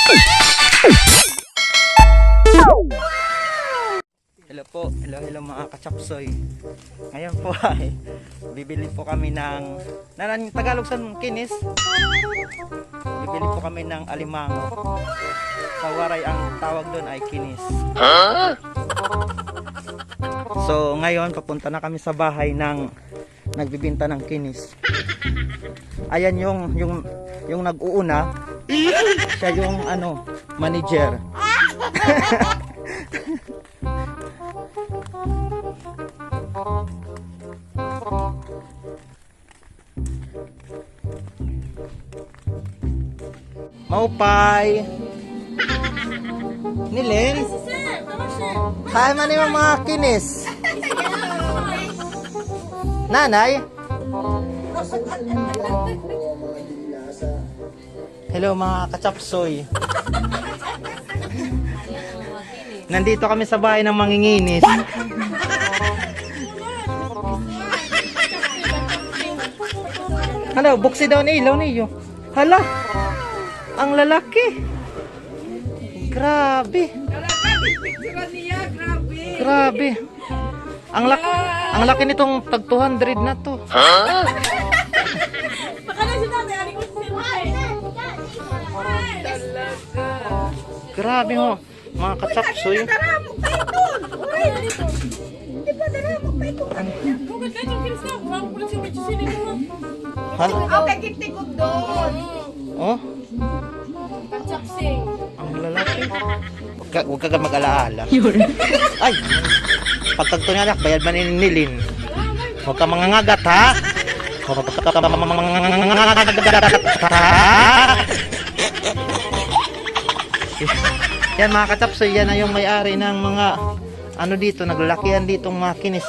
Hello po, hello mga kachapsoy. Ngayon po ay bibili po kami ng Tagalog sa kinis. Bibili po kami ng alimango. Sa waray ang tawag doon ay kinis. So ngayon papunta na kami sa bahay ng nagbibenta ng kinis. Ayan yung nag-uuna. Siya yung manager. Maupay Nilin kaya man yung mga kinis nanay. Hello mga kachapsoy. Nandito kami sa bahay ng manginginis. Ano, buksi daw ni ilaw niyo. Hala, ang lalaki. Grabe. Grabe. Ang laki nitong tag 200 na to. Grabe ho, mga kachapsoy. Okay, kitikot doon. Oh, Kachapsing. ang lalaki. Huwag ka mag-alaala. Ay, pagtagto niya bayad man nilin. Huwag ka mangangagat ha. Huwag ka mangangagat ha. Yan mga kachapsoy, yan na yung may-ari ng mga dito, naglalakihan ditong mga kinis.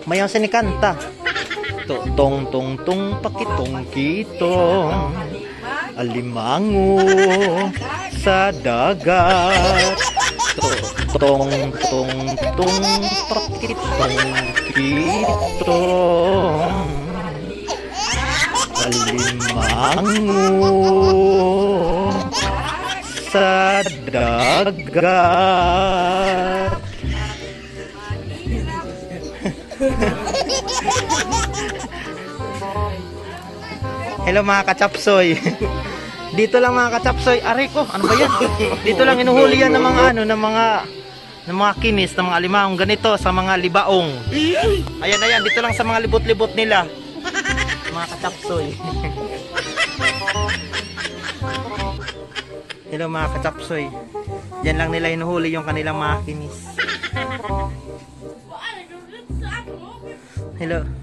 Mayang sinikanta. Tong tong tong pakitong kitong alimango sa dagat. Tong tong tong pakitong kitong alimango sa dagat. Hello mga kachapsoy. Dito lang mga kachapsoy. Aray ko, ano ba yan? Dito lang inuhuli yan ng mga kinis, ng mga alimango ganito sa mga libaong. Ayan, dito lang sa mga libot-libot nila. Mga kachapsoy. Hello mga kachapsoy. Diyan lang nila inuhuli yung kanilang mga kinis.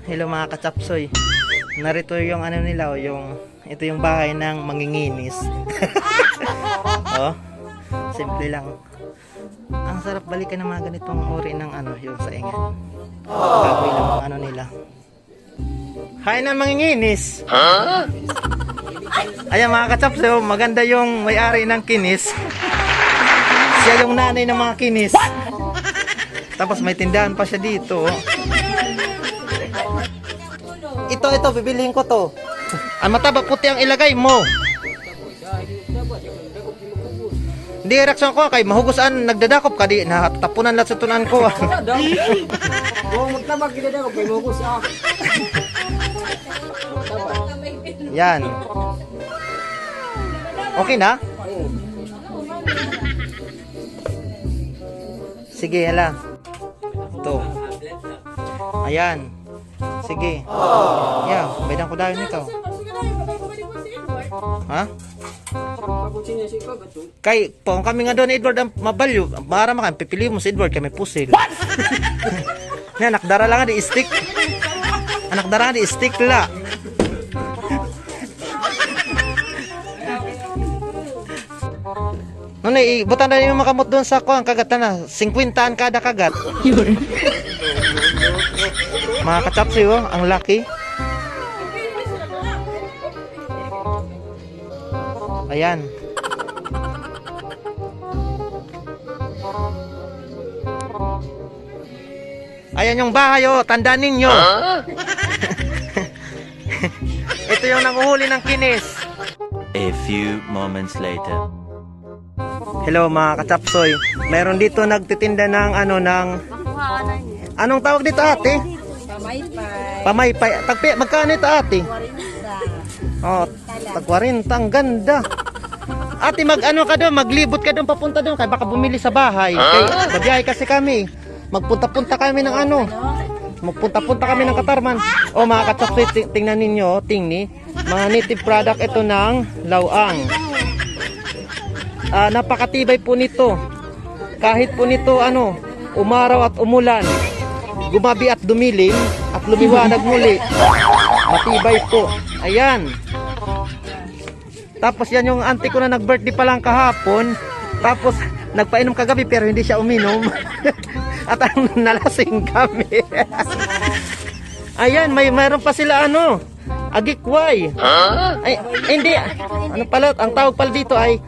Hello mga kachapsoy. Narito yung nila, ito yung bahay ng manginginis. Oh, simple lang. Ang sarap balikan ng mga ganitong uri ng yung saingan. Baboy lang ang nila. Hay na manginginis. Ayan mga kachapsoy, maganda yung may-ari ng kinis. Siya yung nanay ng mga kinis. Tapos may tindahan pa siya dito. Ito, bibilihin ko to. Ang mataba puti ang ilagay mo. Hindi reaksyon ko kay mahugusan nagdadakop ka di natapunan lang sa tunan ko. Magtabag gidadakop kay mahugos ah. Yan. Okay na? Sige, hala. Ito. Ayan. Sige. Yeah, baydan ko dahil nito. Ha? Kay, kung kami nga doon Edward ang mabalyo, para makan, pipili mo si Edward kay may pusil. Anak dara lang di stick. Anak dara di stick la. Nunay, ibutan na yung makamot doon sa kuang kagat na. 50 kada kagat. Mga kachapsoy, ang laki. Ayan. Ayan yung bahay, oh. Tandaan ninyo. Ito yung nanguhuli ng kinis. A few moments later. Hello mga kachapsoy. Mayroon dito nagtitinda ng anong tawag dito ate? Pamaypay. Pamaypay. Magkano ito ate? Oh, tag 40. Ang ganda. Ate, ka doon, maglibot ka doon, papunta doon, kaya baka bumili sa bahay. Kay, babiyahe kasi kami. Magpunta-punta kami ng Magpunta-punta kami ng Katarman. O mga katsapsoy, tingnan ninyo, tingni. Mga native product ito ng lawang. Napakatibay po nito. Kahit po nito, umaraw at umulan, gumabi at dumilim, at lumiwanag muli. Matibay po. Ayan. Tapos yan yung auntie ko na nag-birthday pa lang kahapon. Tapos nagpainom kagabi pero hindi siya uminom. At nalasing kami. Ayan, mayroon pa sila agikway. Ay, hindi. Ang tawag pala dito ay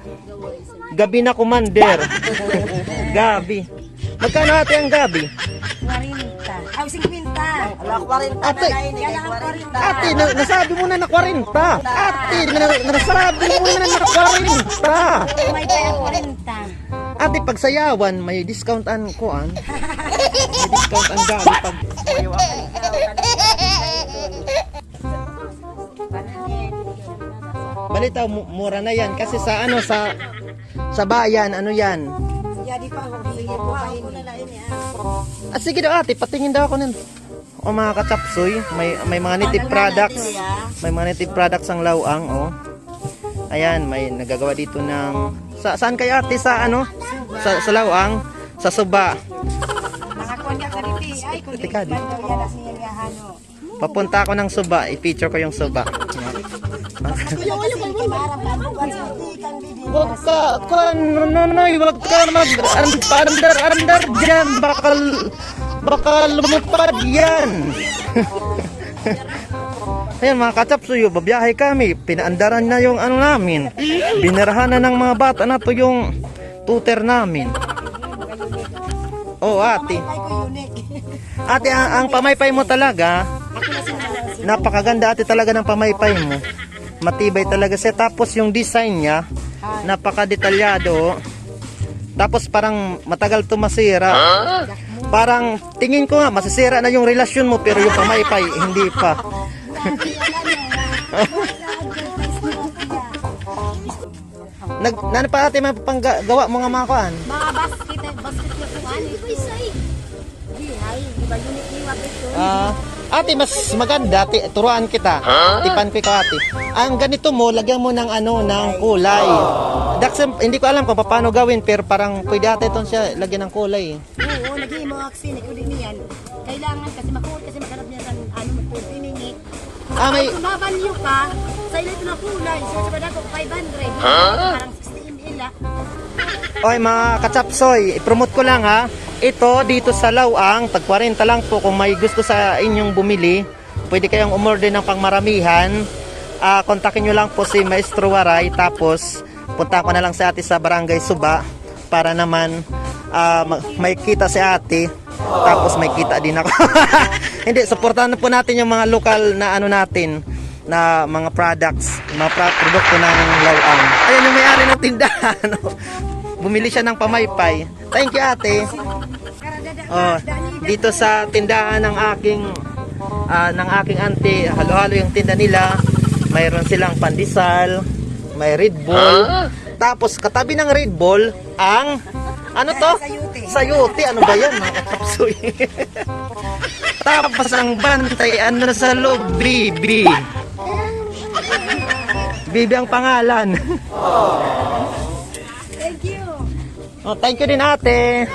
gabi na commander. Gabi. Magkano ate ang gabi? 40. Ay, 50. Ala, 40 Ate, na yun, 40. ate, nasabi mo na na 40. Ate, nasabi mo na na 40. Pamaypay ang 40. Ate, pag sayawan, may discount an kuan. May discount ang gabi pag sayaw ako. Balita, mura na yan kasi sa bayan, yan. Yadi pa ako. Sige po, ako na lang ini. Sige daw ate, patingin daw ako nun. O mga kachapsoy, may mga native products. May mga native products ang lawang, Ayan, may nagagawa dito ng saan kayo ate sa sa lawang, sa suba. Nakakuha niya kaniti. Ay, kung di Tikad. man daw yan as niya Papunta ako ng suba, i-feature ko yung suba. Wag ka mag-arandar dyan, bakal lumupad yan. Ayan mga kachapsuyo, babiyahe kami, pinaandaran na yung namin. Binarahan na ng mga bata na to yung tutor namin. Oh ate. Ate, ang pamaypay mo talaga, napakaganda ate talaga ng pamaypay mo. Matibay talaga siya. Tapos yung design niya, napakadetalyado. Tapos parang matagal to masira. Parang tingin ko nga, masisira na yung relasyon mo pero yung pamaypay, hindi pa. Nano pa ate, mapapanggawa mo nga mga kuan? Mga basket yung kuhan. Ito isay. Ay, di ba yun iiwag ito? Ate, mas maganda, turuan kita. Tipan ko ikaw ate. Ang ganito mo, lagyan mo ng ng kulay. Hindi ko alam kung paano gawin, pero parang pwede ate itong siya, lagyan ng kulay. Oo, lagi mo aksin, ikulit niyan. Kailangan kasi makuha kasi makalap niya ng magputi ningi. May... Kung mabalyo ka, sa ilo ito na kulay. So, sa ko 500. Parang 16 ila. Oy mga kachapsoy, i-promote ko lang ha. Ito dito sa lawang, tag 40 lang po. Kung may gusto sa inyong bumili, pwede kayong umorder ng pangmaramihan. Kontakin nyo lang po si Maestro Waray. Tapos punta ko na lang si ate sa Barangay Suba para naman may kita si ate. Tapos may kita din ako. Hindi, supportahan po natin yung mga lokal na natin na mga products, mga produkto ng lawang. Ayun yung may-ari ng tindahan. Bumili siya ng pamaypay. Thank you ate. Dito sa tindahan ng aking auntie, halo-halo yung tinda nila. Mayroon silang pandesal, may Red Bull. Tapos katabi ng Red Bull ang sayuti. Ano ba yan mga kapsoy? Tapos ang bantay sa loob, Bibi. Bibi ang pangalan. Thank you. Thank you din ate.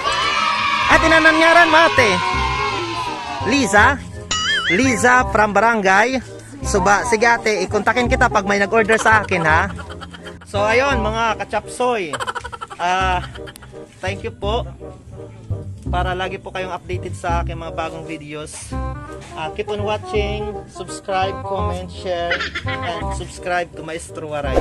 Ate, nananyaran mo ate? Liza from Barangay Suba. Sige ate, ikontakin kita pag may nag-order sa akin ha. So ayun mga kachapsoy, thank you po. Para lagi po kayong updated sa aking mga bagong videos. Keep on watching, subscribe, comment, share, and subscribe to Maestro Waray.